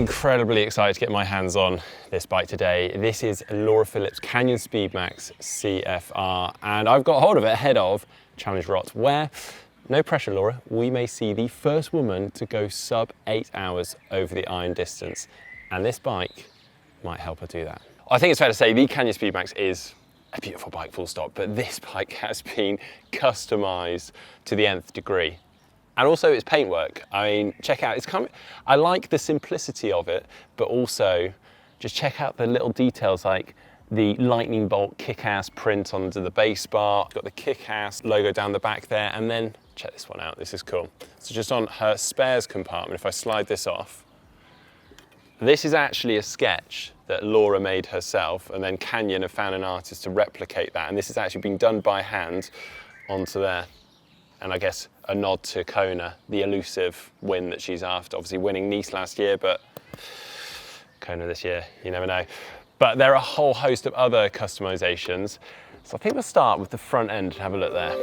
incredibly excited to get my hands on this bike today. This is Laura Phillips' Canyon Speedmax CFR, and I've got hold of it ahead of Challenge Roth, where, no pressure Laura, we may see the first woman to go sub 8 hours over the iron distance, and this bike might help her do that. I think it's fair to say the Canyon Speedmax is a beautiful bike, full stop, but this bike has been customised to the nth degree. And also it's paintwork. I mean, check out, I like the simplicity of it, but also just check out the little details like the lightning bolt Kickass print onto the base bar, got the Kickass logo down the back there, and then check this one out, this is cool. So just on her spares compartment, if I slide this off, this is actually a sketch that Laura made herself, and then Canyon have found an artist to replicate that, and this has actually been done by hand onto there. And I guess a nod to Kona, the elusive win that she's after. Obviously winning Nice last year, but Kona this year, you never know. But there are a whole host of other customizations. So I think we'll start with the front end and have a look there.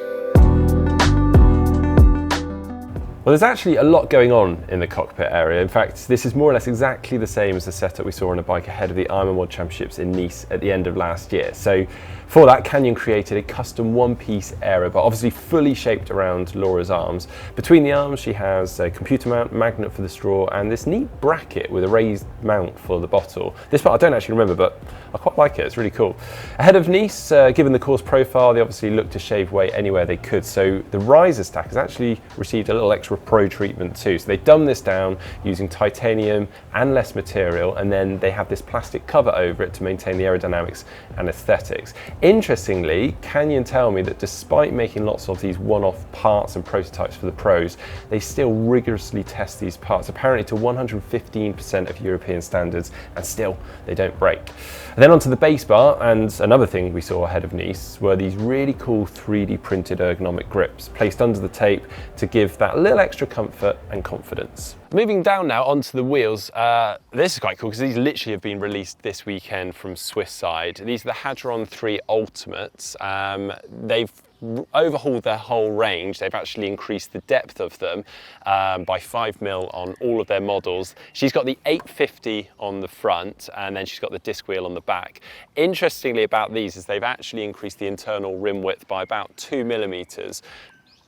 Well, there's actually a lot going on in the cockpit area. In fact, this is more or less exactly the same as the setup we saw on a bike ahead of the Ironman World Championships in Nice at the end of last year. So for that, Canyon created a custom one-piece aero bar, obviously fully shaped around Laura's arms. Between the arms, she has a computer mount, magnet for the straw, and this neat bracket with a raised mount for the bottle. This part I don't actually remember, but I quite like it, it's really cool. Ahead of Nice, given the course profile, they obviously looked to shave weight anywhere they could. So the riser stack has actually received a little extra pro treatment too. So they dumbed this down using titanium and less material, and then they have this plastic cover over it to maintain the aerodynamics and aesthetics. Interestingly, Canyon tell me that despite making lots of these one-off parts and prototypes for the pros, they still rigorously test these parts, apparently to 115% of European standards, and still they don't break. And then onto the base bar, and another thing we saw ahead of Nice were these really cool 3D printed ergonomic grips placed under the tape to give that little extra comfort and confidence. Moving down now onto the wheels, this is quite cool because these literally have been released this weekend from Swiss side. These are the Hadron 3 Ultimates. They've overhauled their whole range. They've actually increased the depth of them by 5 mil on all of their models. She's got the 850 on the front, and then she's got the disc wheel on the back. Interestingly about these is they've actually increased the internal rim width by about 2 millimeters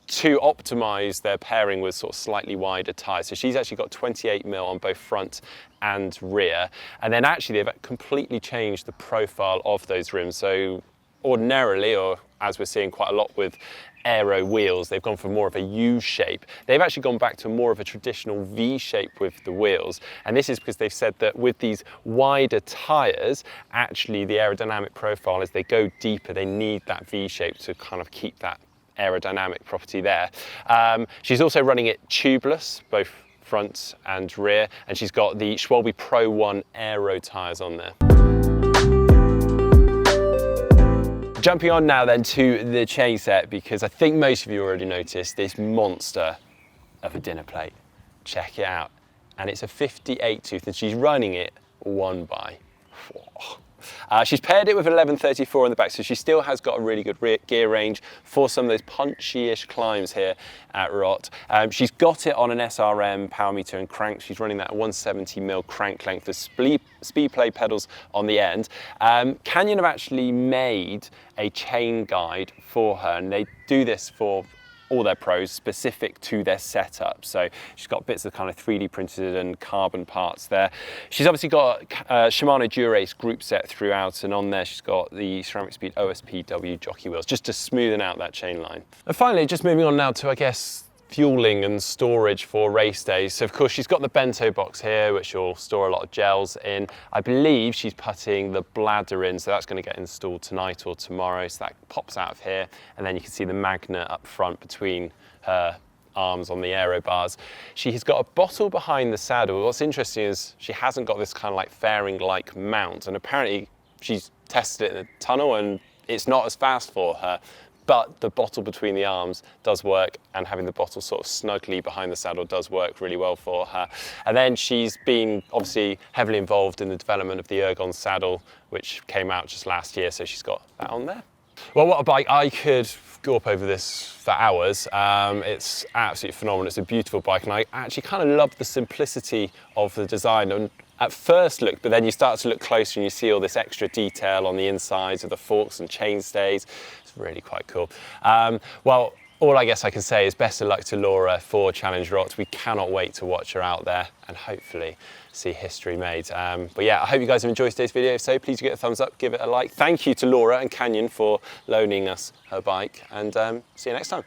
to optimize their pairing with sort of slightly wider tyres. So she's actually got 28 mil on both front and rear. And then actually they've completely changed the profile of those rims. So ordinarily, or as we're seeing quite a lot with aero wheels, they've gone for more of a U shape. They've actually gone back to more of a traditional V shape with the wheels. And this is because they've said that with these wider tyres, actually the aerodynamic profile, as they go deeper, they need that V shape to kind of keep that aerodynamic property there. She's also running it tubeless, both front and rear, and she's got the Schwalbe Pro 1 Aero tyres on there. Jumping on now then to the chain set, because I think most of you already noticed this monster of a dinner plate. Check it out. And it's a 58 tooth, and she's running it 1x4. She's paired it with an 1134 on the back, so she still has got a really good rear gear range for some of those punchy-ish climbs here at Roth. She's got it on an SRM power meter and crank. She's running that 170mm crank length with speed play pedals on the end. Canyon have actually made a chain guide for her, and they do this for all their pros specific to their setup. So she's got bits of kind of 3D printed and carbon parts there. She's obviously got Shimano Dura-Ace group set throughout, and on there she's got the Ceramic Speed OSPW jockey wheels just to smoothen out that chain line. And finally, just moving on now to, I guess, fueling and storage for race days. So of course she's got the bento box here, which will store a lot of gels in. I believe she's putting the bladder in, so that's going to get installed tonight or tomorrow. So that pops out of here, and then you can see the magnet up front between her arms on the aero bars. She has got a bottle behind the saddle. What's interesting is she hasn't got this kind of like fairing-like mount, and apparently she's tested it in the tunnel and it's not as fast for her. But the bottle between the arms does work, and having the bottle sort of snugly behind the saddle does work really well for her. And then she's been obviously heavily involved in the development of the Ergon saddle, which came out just last year, so she's got that on there. Well, what a bike. I could go up over this for hours. It's absolutely phenomenal. It's a beautiful bike, and I actually kind of love the simplicity of the design. And at first look, but then you start to look closer and you see all this extra detail on the insides of the forks and chainstays. It's really quite cool. Well, all I guess I can say is best of luck to Laura for Challenge Roth. We cannot wait to watch her out there and hopefully see history made. But yeah, I hope you guys have enjoyed today's video. If so, please give it a thumbs up, give it a like. Thank you to Laura and Canyon for loaning us her bike, and see you next time.